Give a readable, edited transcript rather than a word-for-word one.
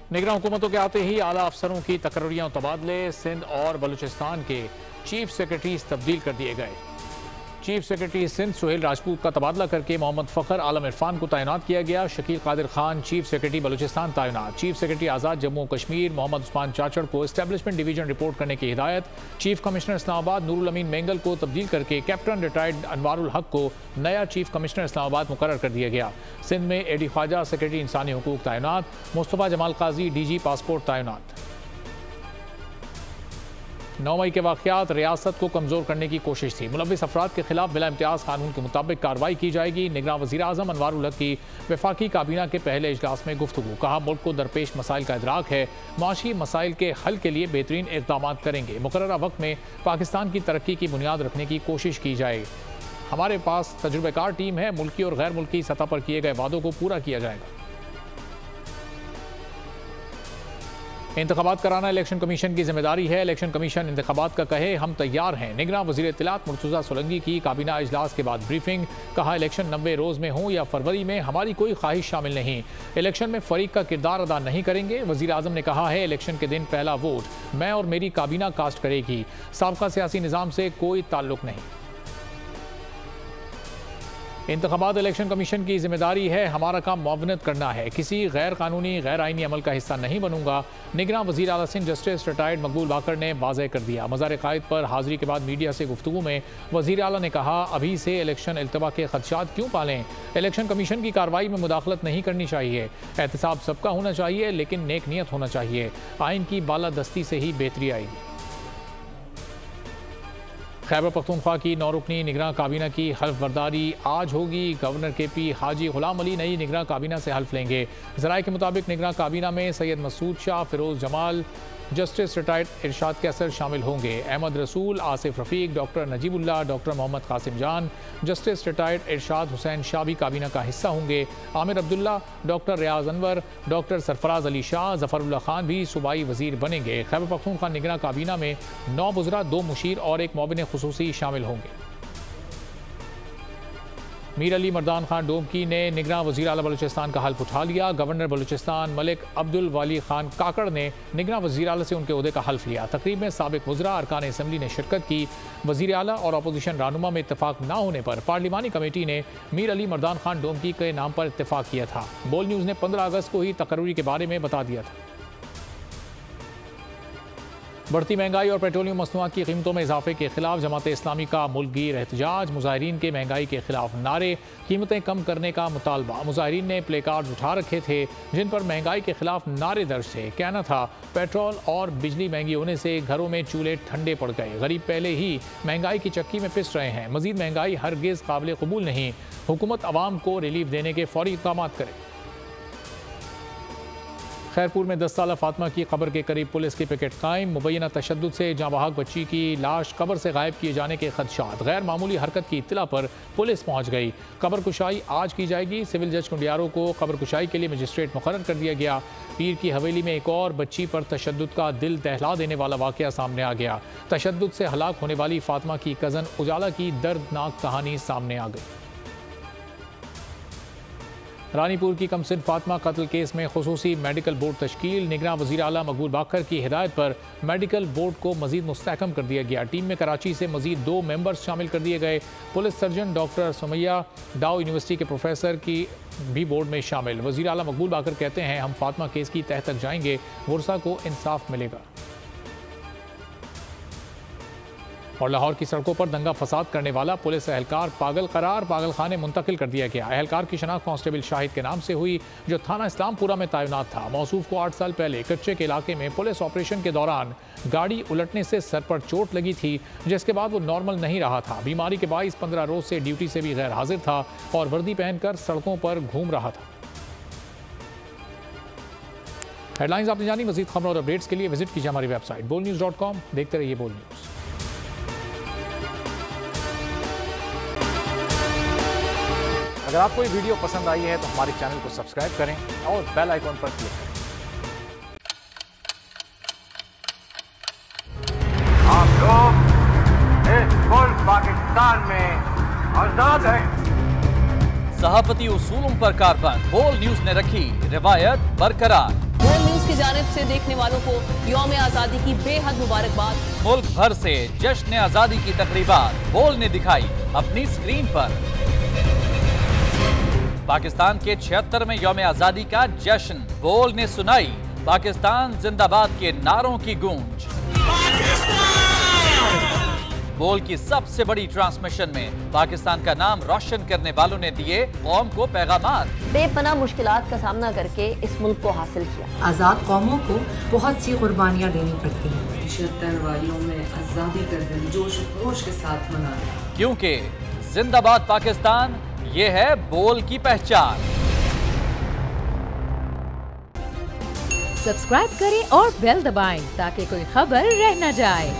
निगरान हुकूमतों के आते ही आला अफसरों की तकर्रियां तबादले, सिंध और बलूचिस्तान के चीफ सेक्रेटरीज तब्दील कर दिए गए। चीफ सेक्रेटरी सिंध सुहेल राजपूत का तबादला करके मोहम्मद फ़खर आलम इरफान को तैनात किया गया। शकील कादिर खान चीफ सेक्रेटरी बलूचिस्तान तैनात। चीफ सेक्रेटरी आज़ाद जम्मू कश्मीर मोहम्मद उस्मान चाचड़ को एस्टेब्लिशमेंट डिवीजन रिपोर्ट करने की हिदायत। चीफ कमिश्नर इस्लामाबाद नूरुल अमीन मेंगल को तब्दील करके कैप्टन रिटायर्ड अनवारुल हक को नया चीफ कमिश्नर इस्लामाबाद मुकर्रर कर दिया गया। सिंध में एडी ख्वाजा सेक्रेटरी इंसानी हुकूक तैनात। मुस्तफ़ा जमाल काजी डीजी पासपोर्ट तैनात। 9 मई के वाक़यात रियासत को कमज़ोर करने की कोशिश थी। मुलव्विस अफराद के खिलाफ बिला इम्तियाज़ कानून के मुताबिक कार्रवाई की जाएगी। निगरान वज़ीर आज़म अनवारुल हक की वफाकी काबीना के पहले इजलास में गुफ्तगू। कहा, मुल्क को दरपेश मसाइल का इदराक है, माशी मसाइल के हल के लिए बेहतरीन इक़दाम करेंगे। मुकर्ररा वक्त में पाकिस्तान की तरक्की की बुनियाद रखने की कोशिश की जाए। हमारे पास तजुर्बेकार टीम है, मुल्की और गैर मुल्की सतह पर किए गए वादों को पूरा किया जाएगा। इंतखाबात कराना इलेक्शन कमीशन की जिम्मेदारी है। इलेक्शन कमीशन इंतखाबात का कहे, हम तैयार हैं। निगरान वज़ीर इत्तलात मुर्तज़ा सोलंकी की काबीना इजलास के बाद ब्रीफिंग। कहा, इलेक्शन 90 रोज़ में हो या फरवरी में, हमारी कोई ख्वाहिश शामिल नहीं। इलेक्शन में फरीक का किरदार अदा नहीं करेंगे। वज़ीर आज़म ने कहा है, इलेक्शन के दिन पहला वोट मैं और मेरी काबीना कास्ट करेगी। साबका सियासी निज़ाम से कोई ताल्लुक नहीं। इंतखाबात इलेक्शन कमीशन की जिम्मेदारी है, हमारा काम मुआवनत करना है। किसी गैर कानूनी गैर आइनी अमल का हिस्सा नहीं बनूंगा। निगरान वज़ीर आला सिंध जस्टिस रिटायर्ड मकबूल बाकर ने वाज़ेह कर दिया। मज़ार क़ायद पर हाज़िरी के बाद मीडिया से गुफ्तगू में वज़ीर आला ने कहा, अभी से इलेक्शन इल्तवा के खदशात क्यों पालें। इलेक्शन कमीशन की कार्रवाई में मुदाखलत नहीं करनी चाहिए। एहतसाब सबका होना चाहिए, लेकिन नेक नीयत होना चाहिए। आइन की बालादस्ती से ही बेहतरी आएगी। खैबर पख्तूनख्वा की 9 रुकनी निगरान काबीना की हल्फ बर्दारी आज होगी। गवर्नर KP हाजी गुलाम अली नई निगरान काबीना से हल्फ लेंगे। ज़राए के मुताबिक निगरान काबीना में सैयद मसूद शाह, फिरोज जमाल, जस्टिस रिटायर्ड इरशाद कैसर शामिल होंगे। अहमद रसूल, आसिफ रफ़ीक, डॉक्टर नजीबुल्लाह, डॉक्टर मोहम्मद कासिम जान, जस्टिस रिटायर्ड इरशाद हुसैन शाह भी काबीना का हिस्सा होंगे। आमिर अब्दुल्ला, डॉक्टर रियाज अनवर, डॉक्टर सरफराज अली शाह, ज़फ़रुल्लाह खान भी सूबाई वज़ीर बनेंगे। खैबर पख्तूनख्वा निगरान काबीना में 9 वज़रा, 2 मुशीर और 1 मुआविन खुसूसी शामिल होंगे। मीर अली मर्दान खान डोमकी ने निगरान वज़ीर आला बलूचिस्तान का हल्फ उठा लिया। गवर्नर बलूचिस्तान मलिक अब्दुल वाली खान काकड़ ने निगरान वज़ीर आला से उनके ओहदे का हल्फ लिया। तकरीब में साबिक वज़रा अरकान असम्बली ने शिरकत की। वज़ीर आला और अपोजिशन रहनुमा में इत्तेफाक न होने पर पार्लिमानी कमेटी ने मीर अली मर्दान खान डोमकी के नाम पर इत्तेफाक किया था। बोल न्यूज़ ने 15 अगस्त को ही तकर्री के बारे में बता दिया था। बढ़ती महंगाई और पेट्रोलियम मसनूआत की कीमतों में इजाफे के खिलाफ जमात इस्लामी का मुल्कगीर एहतजाज। मुजाहिरीन के महंगाई के खिलाफ नारे, कीमतें कम करने का मुतालबा। मुजाहिरीन ने प्ले कार्ड उठा रखे थे जिन पर महंगाई के खिलाफ नारे दर्ज थे। कहना था, पेट्रोल और बिजली महंगी होने से घरों में चूल्हे ठंडे पड़ गए। गरीब पहले ही महंगाई की चक्की में पिस रहे हैं। मजीद महंगाई हरगिज़ काबिल कबूल नहीं। हुकूमत आवाम को रिलीफ देने के फौरी इक़दाम करे। खैरपुर में 10 साला फातिमा की कब्र के करीब पुलिस की पिकेट कायम। मुबैना तशद्दुद से जाँ बहक बच्ची की लाश कब्र से गायब किए जाने के खदशात। गैर मामूली हरकत की इत्तला पर पुलिस पहुंच गई। कब्र कुशाई आज की जाएगी। सिविल जज कुंडियारों को कब्र कुशाई के लिए मजिस्ट्रेट मुकर्रर कर दिया गया। पीर की हवेली में एक और बच्ची पर तशद्दुद का दिल दहला देने वाला वाक़या सामने आ गया। तशद्दुद से हलाक होने वाली फातिमा की कज़न उजाला की दर्दनाक कहानी सामने आ गई। रानीपुर की कमसिन फातिमा कत्ल केस में खुसूसी मेडिकल बोर्ड तश्कील। निगरान वज़ीर आला मकबूल बाकर की हिदायत पर मेडिकल बोर्ड को मजीद मुस्तहकम कर दिया गया। टीम में कराची से मजीद 2 मेंबर्स शामिल कर दिए गए। पुलिस सर्जन डॉक्टर सुमैया डाउ यूनिवर्सिटी के प्रोफेसर की भी बोर्ड में शामिल। वज़ीर आला मकबूल बाकर कहते हैं, हम फातिमा केस की तह तक जाएंगे, गुरसा को इंसाफ मिलेगा। और लाहौर की सड़कों पर दंगा फसाद करने वाला पुलिस एहलकार पागल करार पागल खाने मुंतकिल कर दिया गया। एहलकार की शनाख्त कांस्टेबल शाहिद के नाम से हुई, जो थाना इस्लामपुरा में तैनात था। मौसूफ को 8 साल पहले कच्चे के इलाके में पुलिस ऑपरेशन के दौरान गाड़ी उलटने से सर पर चोट लगी थी, जिसके बाद वो नॉर्मल नहीं रहा था। बीमारी के बाइस 15 रोज से ड्यूटी से भी गैर हाजिर था और वर्दी पहनकर सड़कों पर घूम रहा था। हेडलाइंस आपने जानी। मजीद खबरों और अपडेट्स के लिए विजिट कीजिए हमारी वेबसाइट bolnews.com। देखते रहिए बोल न्यूज़। अगर आपको ये वीडियो पसंद आई है तो हमारे चैनल को सब्सक्राइब करें और बेल आइकॉन पर क्लिक करें। आप लोग इस मुल्क पाकिस्तान में आजाद हैं। सहाफती उसूलों पर कारबंद। बोल न्यूज ने रखी रिवायत बरकरार। बोल न्यूज की जानिब से देखने वालों को यौम आजादी की बेहद मुबारकबाद। मुल्क भर से जश्न आजादी की तकरीबात बोल ने दिखाई अपनी स्क्रीन पर। पाकिस्तान के 76वें यौम आजादी का जश्न, बोल ने सुनाई पाकिस्तान जिंदाबाद के नारों की गूंज। बोल की सबसे बड़ी ट्रांसमिशन में पाकिस्तान का नाम रोशन करने वालों ने दिए कौम को पैगामात। बेपनाह मुश्किलात का सामना करके इस मुल्क को हासिल किया। आज़ाद कौमों को बहुत सी कुर्बानियाँ देनी पड़ती हैं। 76 वालियों में आज़ादी का दिन जोश खरोश के साथ मना, क्योंकि जिंदाबाद पाकिस्तान ये है बोल की पहचान। सब्सक्राइब करें और बेल दबाएं ताकि कोई खबर रह न जाए।